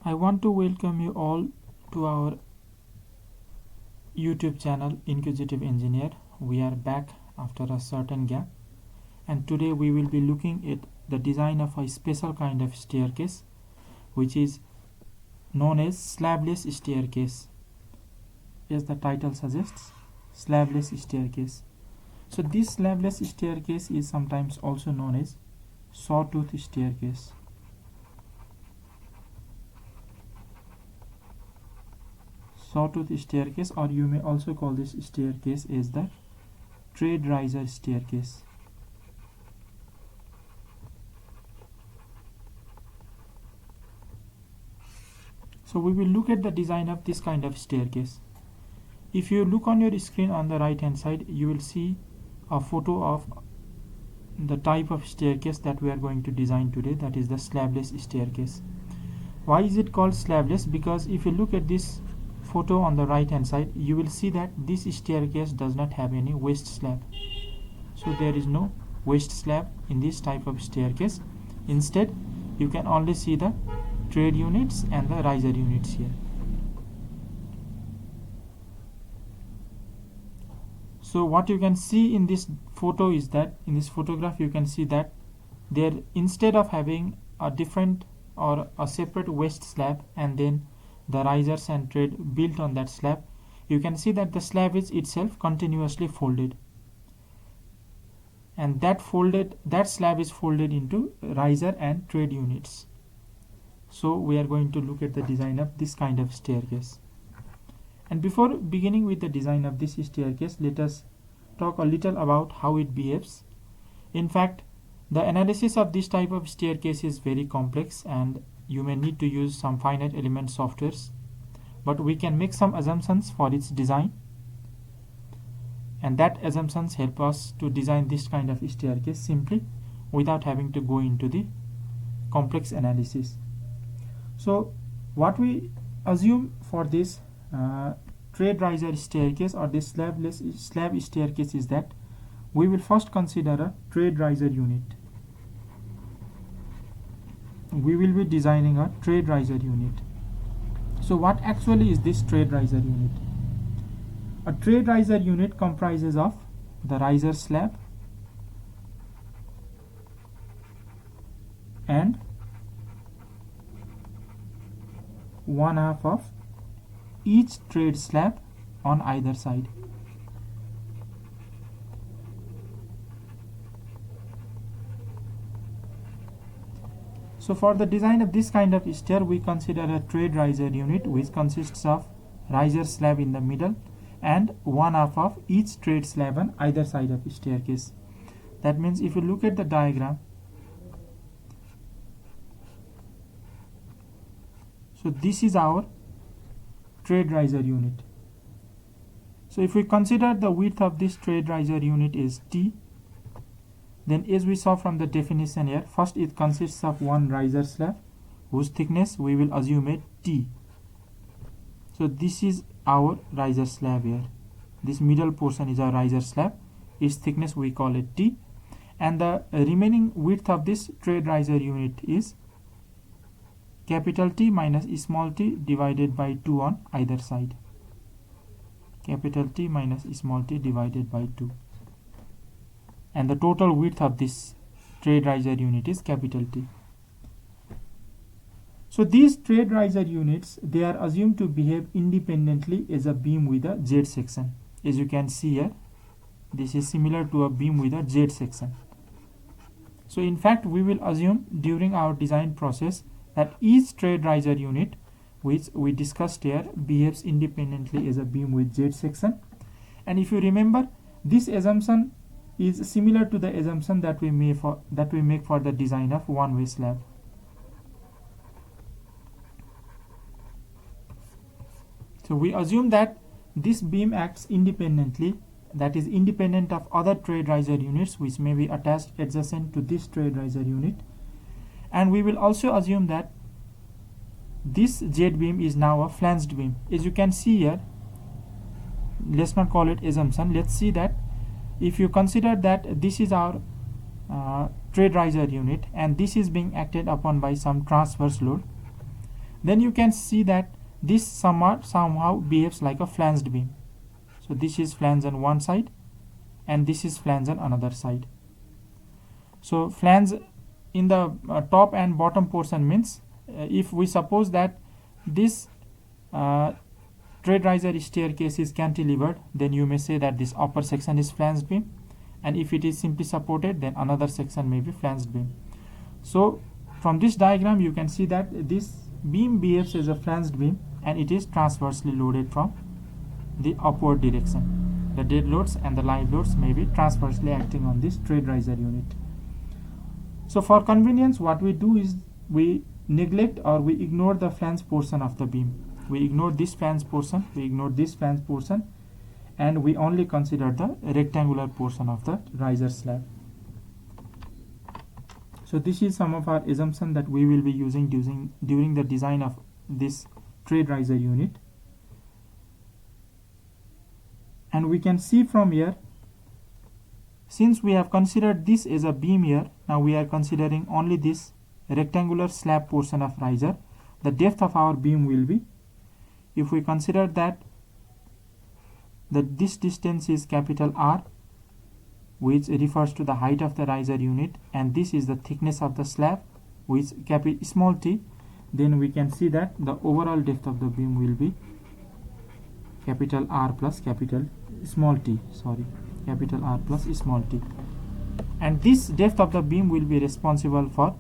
I want to welcome you all to our YouTube channel Inquisitive Engineer. We are back after a certain gap, and today we will be looking at the design of a special kind of staircase which is known as slabless staircase. As the title suggests, slabless staircase. So this slabless staircase is sometimes also known as sawtooth staircase. Sawtooth staircase, or you may also call this staircase as the trade riser staircase. So we will look at the design of this kind of staircase. If you look on your screen on the right hand side, you will see a photo of the type of staircase that we are going to design today, that is the slabless staircase. Why is it called slabless? Because if you look at this photo on the right hand side, you will see that this staircase does not have any waist slab. So there is no waist slab in this type of staircase. Instead, you can only see the trade units and the riser units here. So what you can see in this photo is that in this photograph you can see that there, instead of having a different or a separate waist slab and then the risers and trade built on that slab, you can see that the slab is itself continuously folded, and that slab is folded into riser and trade units. So we are going to look at the design of this kind of staircase. And before beginning with the design of this staircase, let us talk a little about how it behaves. In fact, the analysis of this type of staircase is very complex and you may need to use some finite element softwares, but we can make some assumptions for its design, and that assumptions help us to design this kind of staircase simply without having to go into the complex analysis. So what we assume for this trade riser staircase or this slab staircase is that we will first consider a trade riser unit. We will be designing a trade riser unit. So what actually is this trade riser unit? A trade riser unit comprises of the riser slab and one half of each trade slab on either side. So for the design of this kind of stair, we consider a trade riser unit which consists of riser slab in the middle and one half of each trade slab on either side of the staircase. That means if you look at the diagram, so this is our trade riser unit. So if we consider the width of this trade riser unit is T, then as we saw from the definition here, first it consists of one riser slab whose thickness we will assume it T. So this is our riser slab here. This middle portion is our riser slab. Its thickness we call it T, and the remaining width of this trade riser unit is capital T minus small t divided by 2 on either side. Capital T minus small t divided by 2. And the total width of this trade riser unit is capital T. So these trade riser units, they are assumed to behave independently as a beam with a Z section. As you can see here, this is similar to a beam with a Z section. So in fact, we will assume during our design process that each trade riser unit, which we discussed here, behaves independently as a beam with Z section. And if you remember, this assumption is similar to the assumption that we make for the design of one-way slab. So we assume that this beam acts independently, that is independent of other trade riser units which may be attached adjacent to this trade riser unit, and we will also assume that this Z beam is now a flanged beam. As you can see here, let's not call it assumption, let's see that if you consider that this is our trade riser unit and this is being acted upon by some transverse load, then you can see that this somehow behaves like a flanged beam. So this is flange on one side and this is flange on another side. So flange in the top and bottom portion means if we suppose that this trade riser staircase is cantilevered, then you may say that this upper section is flanged beam, and if it is simply supported, then another section may be flanged beam. So from this diagram you can see that this beam behaves as a flanged beam and it is transversely loaded from the upward direction. The dead loads and the live loads may be transversely acting on this trade riser unit. So for convenience, what we do is we neglect or we ignore the flange portion of the beam. We ignore this flange portion, we ignore this flange portion, and we only consider the rectangular portion of the riser slab. So this is some of our assumption that we will be using during the design of this trade riser unit. And we can see from here, since we have considered this as a beam here, now we are considering only this rectangular slab portion of riser. The depth of our beam will be, if we consider that this distance is capital R, which refers to the height of the riser unit, and this is the thickness of the slab, which small t, then we can see that the overall depth of the beam will be capital R plus capital small t, capital R plus small t. And this depth of the beam will be responsible for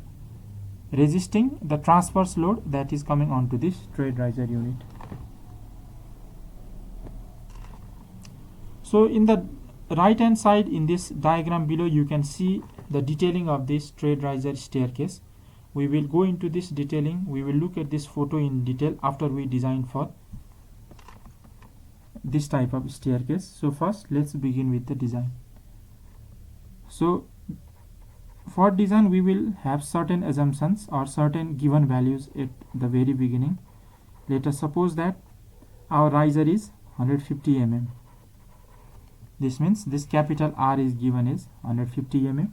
resisting the transverse load that is coming onto this trade riser unit. So in the right hand side in this diagram below, you can see the detailing of this trade riser staircase. We will go into this detailing. We will look at this photo in detail after we design for this type of staircase. So first let's begin with the design. So for design we will have certain assumptions or certain given values at the very beginning. Let us suppose that our riser is 150 mm. This means this capital R is given as 150 mm.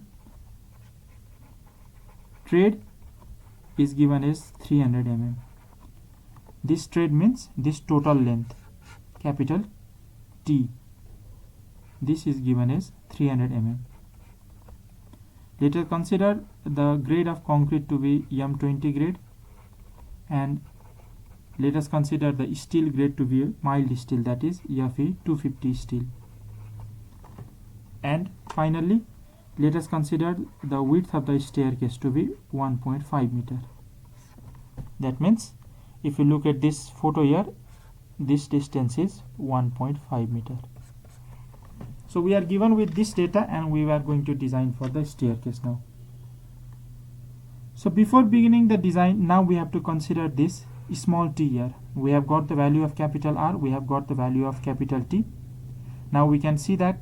Trade is given as 300 mm. This trade means this total length, capital T. This is given as 300 mm. Let us consider the grade of concrete to be M20 grade, and let us consider the steel grade to be mild steel, that is Fe 250 steel. And finally, let us consider the width of the staircase to be 1.5 meter. That means if you look at this photo here, this distance is 1.5 meter. So we are given with this data and we are going to design for the staircase now. So before beginning the design, now we have to consider this small t here. We have got the value of capital R, we have got the value of capital T. Now we can see that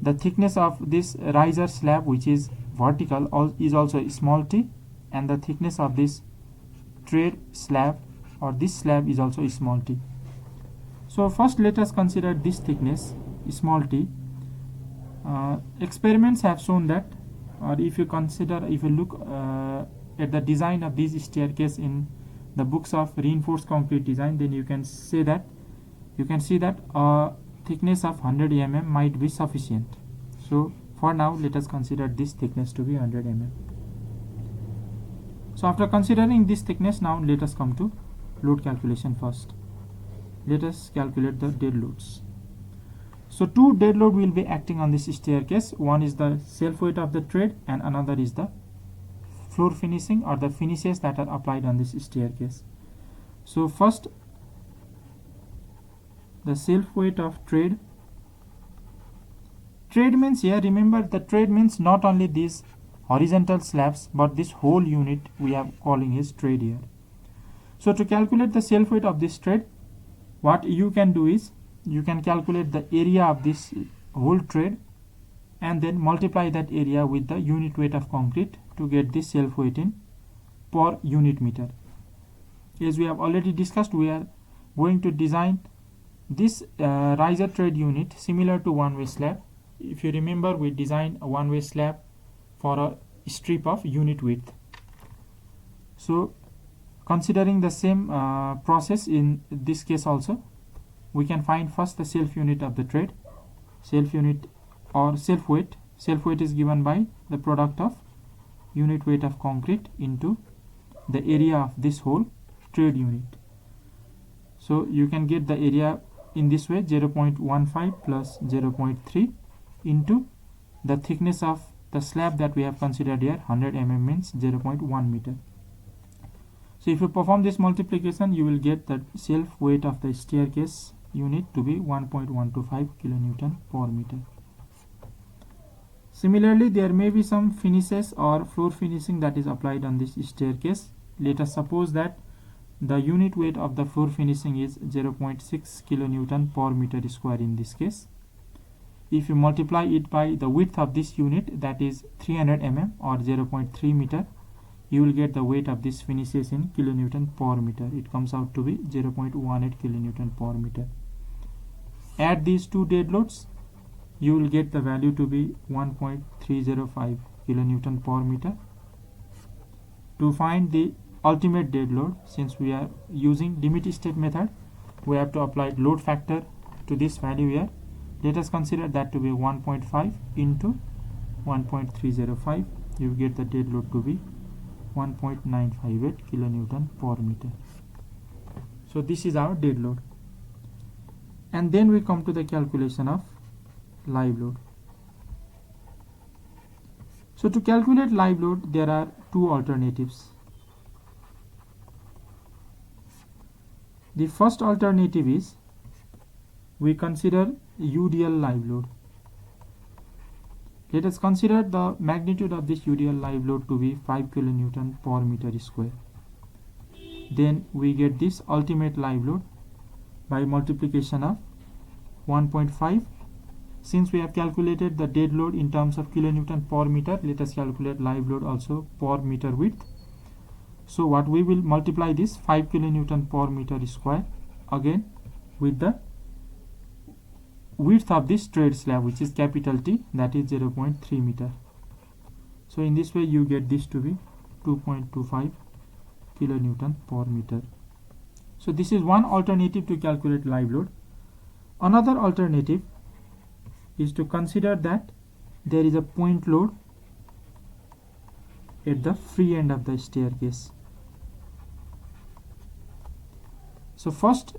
the thickness of this riser slab, which is vertical, is also small t, and the thickness of this trade slab or this slab is also small t. So first let us consider this thickness, small t. Experiments have shown that, or if you look at the design of this staircase in the books of reinforced concrete design, then you can see that thickness of 100 mm might be sufficient. So for now let us consider this thickness to be 100 mm. So after considering this thickness, now let us come to load calculation first. Let us calculate the dead loads. So two dead load will be acting on this staircase. One is the self weight of the trade and another is the floor finishing or the finishes that are applied on this staircase. So first, the self weight of trade. Trade means here, remember the trade means not only these horizontal slabs but this whole unit we are calling is trade here. So to calculate the self weight of this trade, what you can do is you can calculate the area of this whole trade and then multiply that area with the unit weight of concrete to get this self weight in per unit meter. As we have already discussed, we are going to design this riser trade unit similar to one-way slab. If you remember, we designed a one-way slab for a strip of unit width. So considering the same process in this case also, we can find first the self unit of the trade. Self unit or self weight. Self weight is given by the product of unit weight of concrete into the area of this whole trade unit. So you can get the area in this way, 0.15 plus 0.3 into the thickness of the slab that we have considered here, 100 mm means 0.1 meter. So if you perform this multiplication, you will get the self weight of the staircase unit to be 1.125 kilonewton per meter. Similarly, there may be some finishes or floor finishing that is applied on this staircase. Let us suppose that the unit weight of the floor finishing is 0.6 kilonewton per meter square in this case. If you multiply it by the width of this unit, that is 300 mm or 0.3 meter, you will get the weight of this finishes in kilonewton per meter. It comes out to be 0.18 kilonewton per meter. Add these two dead loads, you will get the value to be 1.305 kilonewton per meter. To find the ultimate dead load, since we are using limit state method, we have to apply load factor to this value here. Let us consider that to be 1.5 into 1.305. You get the dead load to be 1.958 kilonewton per meter. So this is our dead load. And then we come to the calculation of live load. So to calculate live load, there are two alternatives. The first alternative is we consider UDL live load. Let us consider the magnitude of this UDL live load to be 5 kilonewton per meter square. Then we get this ultimate live load by multiplication of 1.5. Since we have calculated the dead load in terms of kilonewton per meter, let us calculate live load also per meter width. So what we will multiply this 5 kilonewton per meter square again with the width of this trade slab, which is capital T, that is 0.3 meter. So in this way you get this to be 2.25 kilonewton per meter. So this is one alternative to calculate live load. Another alternative is to consider that there is a point load at the free end of the staircase. So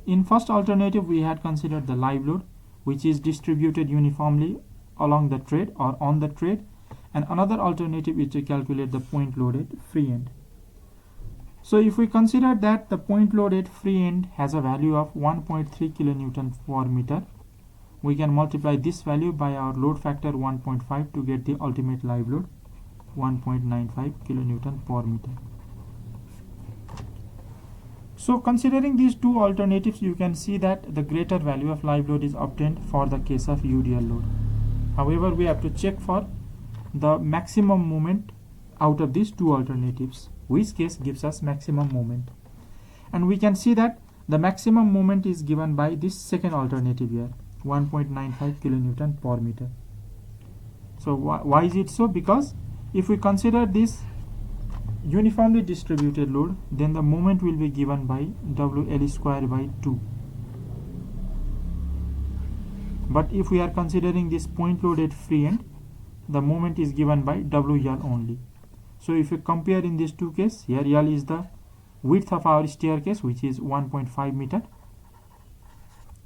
in first alternative we had considered the live load, which is distributed uniformly along the trade or on the trade, and another alternative is to calculate the point load at free end. So if we consider that the point load at free end has a value of 1.3 kilonewton per meter, we can multiply this value by our load factor 1.5 to get the ultimate live load, 1.95 kilonewton per meter. So considering these two alternatives, you can see that the greater value of live load is obtained for the case of UDL load. However, we have to check for the maximum moment out of these two alternatives, which case gives us maximum moment. And we can see that the maximum moment is given by this second alternative here, 1.95 kilonewton per meter. So why is it so? Because if we consider this uniformly distributed load, then the moment will be given by WL square by 2. But if we are considering this point load at free end, the moment is given by WL only. So if you compare in these two cases, here L is the width of our staircase, which is 1.5 meter.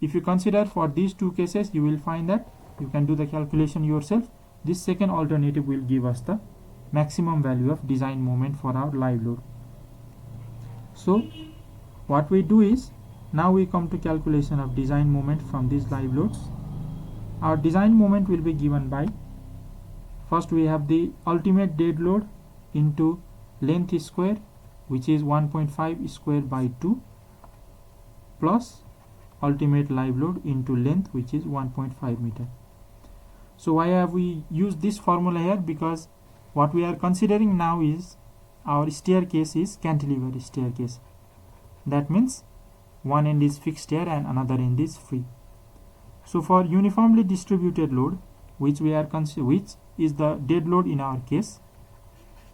If you consider for these two cases, you will find that you can do the calculation yourself. This second alternative will give us the maximum value of design moment for our live load. So what we do is, now we come to calculation of design moment from these live loads. Our design moment will be given by, first we have the ultimate dead load into length square, which is 1.5 square by 2, plus ultimate live load into length, which is 1.5 meter. So why have we used this formula here? Because what we are considering now is our staircase is cantilever staircase. That means one end is fixed here and another end is free. So for uniformly distributed load, which is the dead load in our case,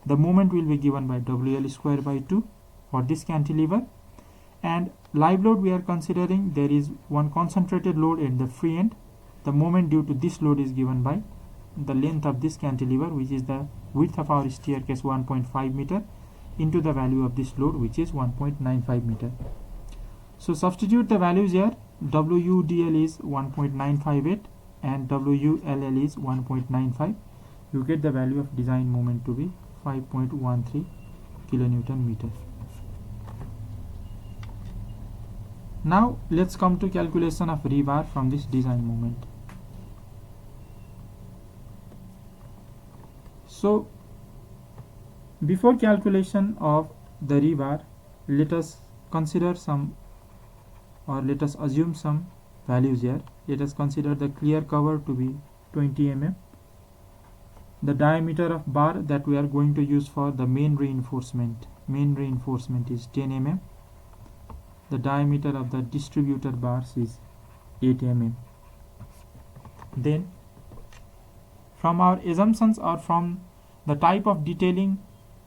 the moment will be given by WL square by 2 for this cantilever. And live load we are considering, there is one concentrated load at the free end. The moment due to this load is given by the length of this cantilever, which is the width of our staircase 1.5 meter, into the value of this load, which is 1.95 meter. So substitute the values here. WUDL is 1.958 and WULL is 1.95. You get the value of design moment to be 5.13 kilonewton meter. Now let's come to calculation of rebar from this design moment. So before calculation of the rebar, let us consider some, or let us assume some values here. Let us consider the clear cover to be 20 mm. The diameter of bar that we are going to use for the main reinforcement is 10 mm. The diameter of the distributor bars is 8 mm. Then from our assumptions or from the type of detailing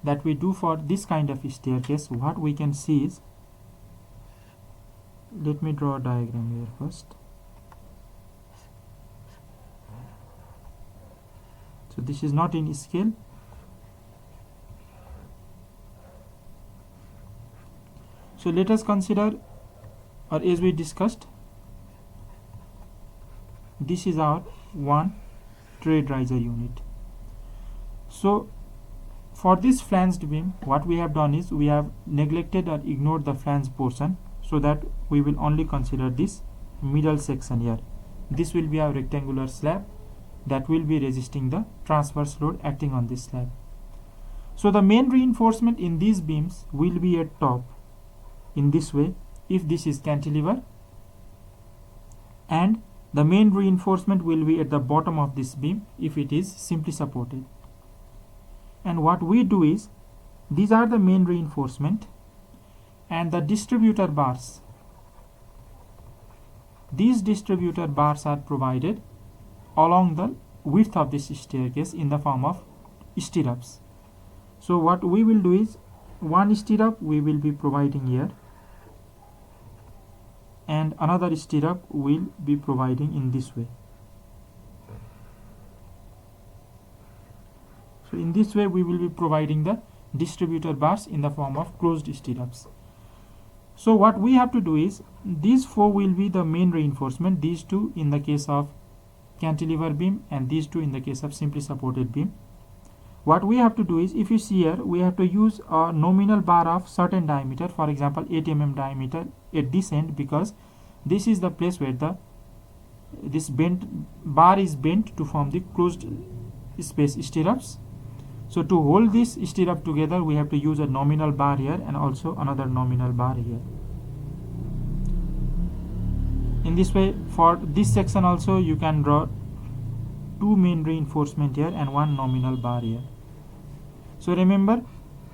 that we do for this kind of staircase, what we can see is, let me draw a diagram here first. So this is not in scale. So let us consider, or as we discussed, this is our one trade riser unit. So for this flanged beam, what we have done is we have neglected or ignored the flange portion, so that we will only consider this middle section here. This will be our rectangular slab that will be resisting the transverse load acting on this slab. So the main reinforcement in these beams will be at top in this way if this is cantilever, and the main reinforcement will be at the bottom of this beam if it is simply supported. And what we do is, these are the main reinforcement and the distributor bars. These distributor bars are provided along the width of this staircase in the form of stirrups. So what we will do is, one stirrup we will be providing here and another stirrup will be providing in this way. So in this way we will be providing the distributor bars in the form of closed stirrups. So what we have to do is, these four will be the main reinforcement, these two in the case of cantilever beam and these two in the case of simply supported beam. What we have to do is, if you see here, we have to use a nominal bar of certain diameter, for example 8 mm diameter at this end, because this is the place where this bent bar is bent to form the closed space stirrups. So to hold this stirrup together, we have to use a nominal bar here and also another nominal bar here. In this way, for this section also you can draw two main reinforcement here and one nominal bar here. So remember,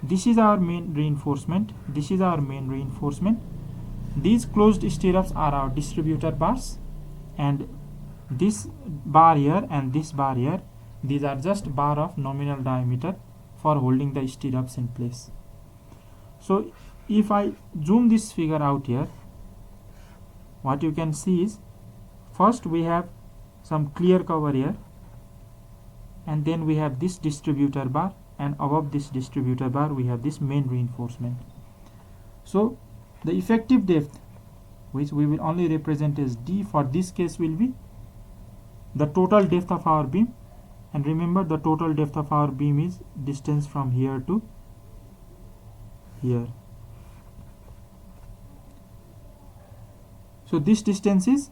this is our main reinforcement, this is our main reinforcement. These closed stirrups are our distributor bars, and this bar here and this bar here, these are just bar of nominal diameter for holding the stirrups in place. So if I zoom this figure out here, what you can see is, first we have some clear cover here, and then we have this distributor bar, and above this distributor bar we have this main reinforcement. So the effective depth, which we will only represent as D for this case, will be the total depth of our beam. And remember, the total depth of our beam is distance from here to here. So this distance is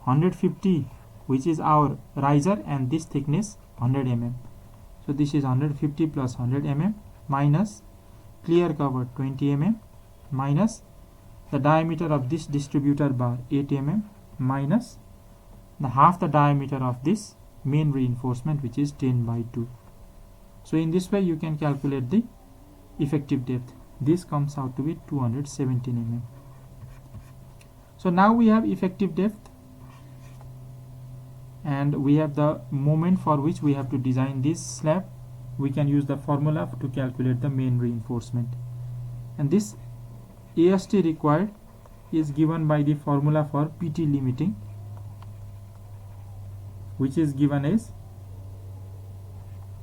150, which is our riser, and this thickness 100 mm. So this is 150 plus 100 mm minus clear cover 20 mm minus the diameter of this distributor bar 8 mm minus the half the diameter of this main reinforcement, which is 10 by 2. So in this way you can calculate the effective depth. This comes out to be 217 mm. So now we have effective depth and we have the moment for which we have to design this slab. We can use the formula to calculate the main reinforcement. and this AST required is given by the formula for PT limiting, which is given as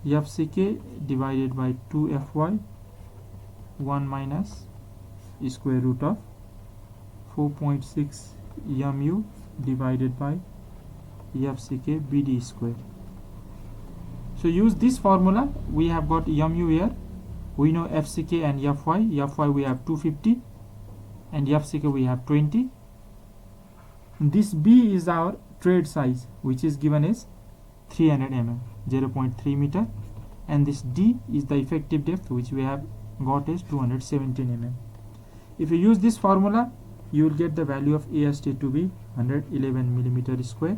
FCK divided by 2FY 1 minus square root of 4.6 MU divided by FCK BD square. So use this formula. We have got MU here, we know FCK and FY we have 250 and FCK we have 20. This B is our trade size, which is given as 300 mm, 0.3 meter, and this D is the effective depth, which we have got as 217 mm. If you use this formula, you will get the value of AST to be 111 millimeter square.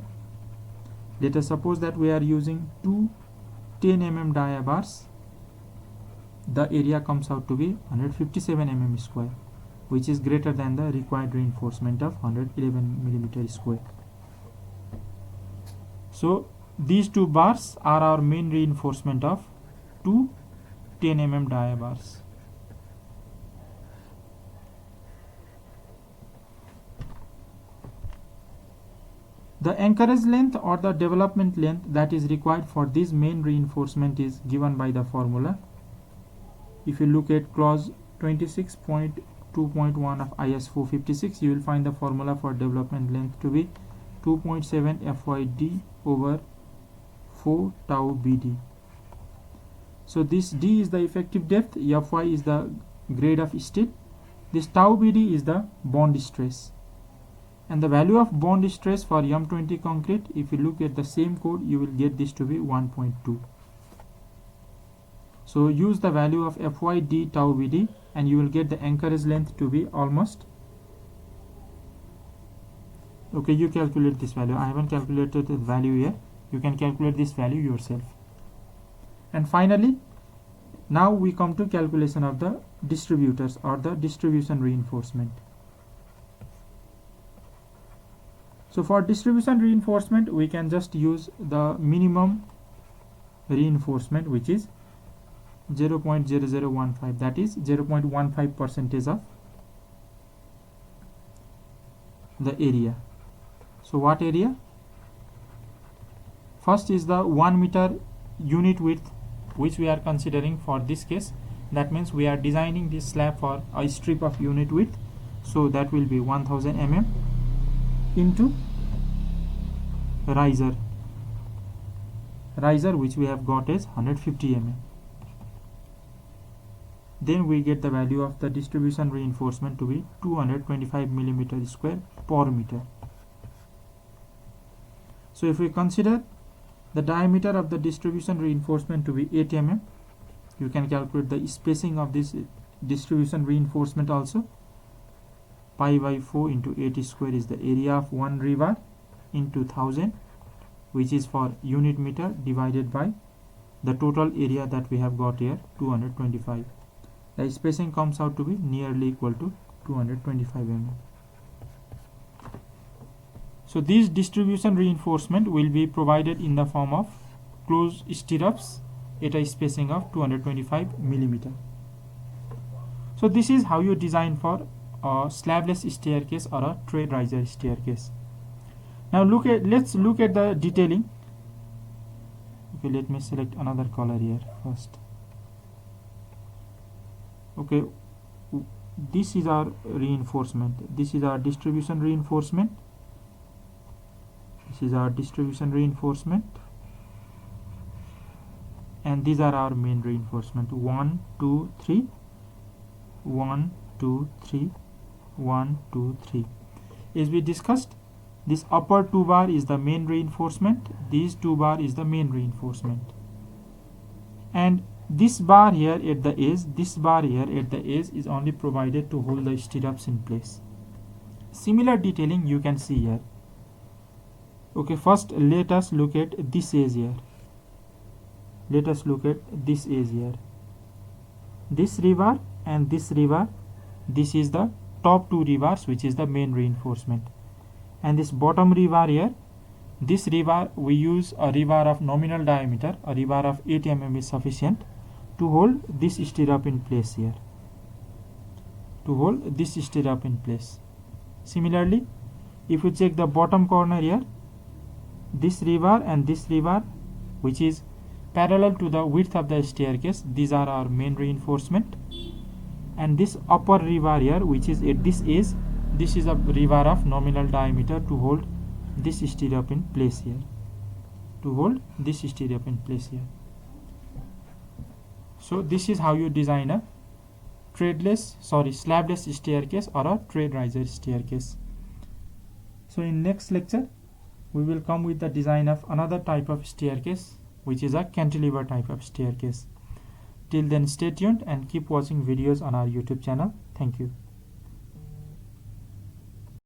Let us suppose that we are using two 10 mm dia bars. The area comes out to be 157 mm square, which is greater than the required reinforcement of 111 millimeter square. So these two bars are our main reinforcement of two 10 mm dia bars. The anchorage length or the development length that is required for this main reinforcement is given by the formula. If you look at clause 26.2.1 of IS 456, you will find the formula for development length to be 2.7 FYD over 4 tau BD. So this D is the effective depth, Fy is the grade of steel, this tau BD is the bond stress, and the value of bond stress for M20 concrete, if you look at the same code, you will get this to be 1.2. So use the value of FYD tau BD and you will get the anchorage length to be almost, okay, you calculate this value. I haven't calculated the value here. You can calculate this value yourself. And finally, now we come to calculation of the distributors or the distribution reinforcement. So for distribution reinforcement, we can just use the minimum reinforcement, which is 0.0015, that is 0.15% of the area. So what area? First is the 1 meter unit width, which we are considering for this case. That means we are designing this slab for a strip of unit width, so that will be 1000 mm into riser, which we have got as 150 mm. Then we get the value of the distribution reinforcement to be 225 millimeter square per meter. So if we consider the diameter of the distribution reinforcement to be 8 mm, you can calculate the spacing of this distribution reinforcement also. Pi by 4 into 8 square is the area of one rebar into 1000, which is for unit meter, divided by the total area that we have got here, 225. The spacing comes out to be nearly equal to 225 mm. So this distribution reinforcement will be provided in the form of closed stirrups at a spacing of 225 millimeter. So this is how you design for a slabless staircase or a trade riser staircase. Now let's look at the detailing. Okay, let me select another color here first. Okay, this is our reinforcement. This is our distribution reinforcement. This is our distribution reinforcement, and these are our main reinforcement. 1, 2, 3, 1, 2, 3, 1, 2, 3. As we discussed, this upper 2 bar is the main reinforcement, these 2 bar is the main reinforcement, and this bar here at the edge, this bar here at the edge is only provided to hold the stirrups in place. Similar detailing you can see here. Okay, first let us look at this edge here. Let us look at this edge here. This rebar and this rebar, this is the top 2 rebars, which is the main reinforcement. And this bottom rebar here, this rebar we use a rebar of nominal diameter, a rebar of 8 mm is sufficient to hold this stirrup in place here. to hold this stirrup in place. Similarly, if you check the bottom corner here, this rebar and this rebar, which is parallel to the width of the staircase, these are our main reinforcement, and this upper rebar here, which is at this edge, this is a rebar of nominal diameter to hold this stirrup in place here, So this is how you design a slabless staircase or a trade riser staircase. So in next lecture we will come with the design of another type of staircase, which is a cantilever type of staircase. Till then, stay tuned and keep watching videos on our YouTube channel. Thank you.